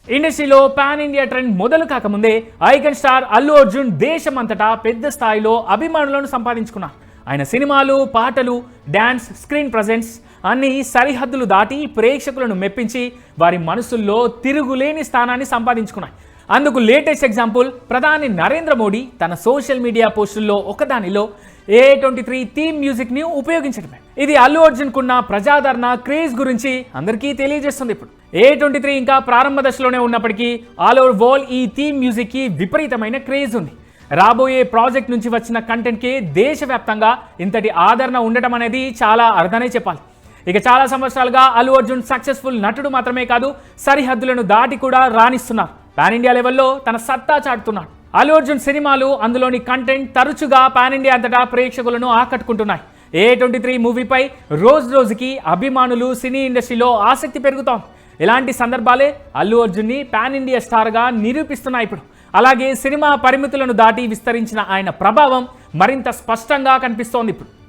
ఇండస్ట్రీలో pan India trend మొదలు కాకముందే ఐకాన్ స్టార్ అల్లు అర్జున్ దేశమంతటా పెద్ద స్థాయిలో అభిమానులను సంపాదించుకున్నారు. ఆయన సినిమాలు, పాటలు, డ్యాన్స్, స్క్రీన్ ప్రజెన్స్ అన్నీ సరిహద్దులు దాటి ప్రేక్షకులను మెప్పించి వారి మనసుల్లో తిరుగులేని స్థానాన్ని సంపాదించుకున్నాయి. అందుకు లేటెస్ట్ ఎగ్జాంపుల్ ప్రధాని నరేంద్ర మోడీ తన సోషల్ మీడియా పోస్టుల్లో ఒకదానిలో A23 థీమ్ మ్యూజిక్ని ఉపయోగించడమే. ఇది అల్లు అర్జున్కున్న ప్రజాదరణ, క్రేజ్ గురించి అందరికీ తెలియజేస్తుంది. ఇప్పుడు A23 ఇంకా ప్రారంభ దశలోనే ఉన్నప్పటికీ ఆల్ ఓవర్ వరల్డ్ ఈ థీమ్ మ్యూజిక్కి విపరీతమైన క్రేజ్ ఉంది. రాబోయే ప్రాజెక్ట్ నుంచి వచ్చిన కంటెంట్కి దేశవ్యాప్తంగా ఇంతటి ఆదరణ ఉండటం అనేది చాలా అర్థనే చెప్పాలి. ఇక చాలా సంవత్సరాలుగా అల్లు అర్జున్ సక్సెస్ఫుల్ నటుడు మాత్రమే కాదు, సరిహద్దులను దాటి కూడా రాణిస్తున్నారు. పాన్ ఇండియా లెవెల్లో తన సత్తా చాటుతున్నాడు. అల్లు అర్జున్ సినిమాలు, అందులోని కంటెంట్ తరచుగా పాన్ ఇండియా అంతటా ప్రేక్షకులను ఆకట్టుకుంటున్నాయి. A23 మూవీపై రోజు రోజుకి అభిమానులు, సినీ ఇండస్ట్రీలో ఆసక్తి పెరుగుతోంది. ఇలాంటి సందర్భాలే అల్లు అర్జున్ని పాన్ ఇండియా స్టార్గా నిరూపిస్తున్నాయి. ఇప్పుడు అలాగే సినిమా పరిమితులను దాటి విస్తరించిన ఆయన ప్రభావం మరింత స్పష్టంగా కనిపిస్తోంది ఇప్పుడు.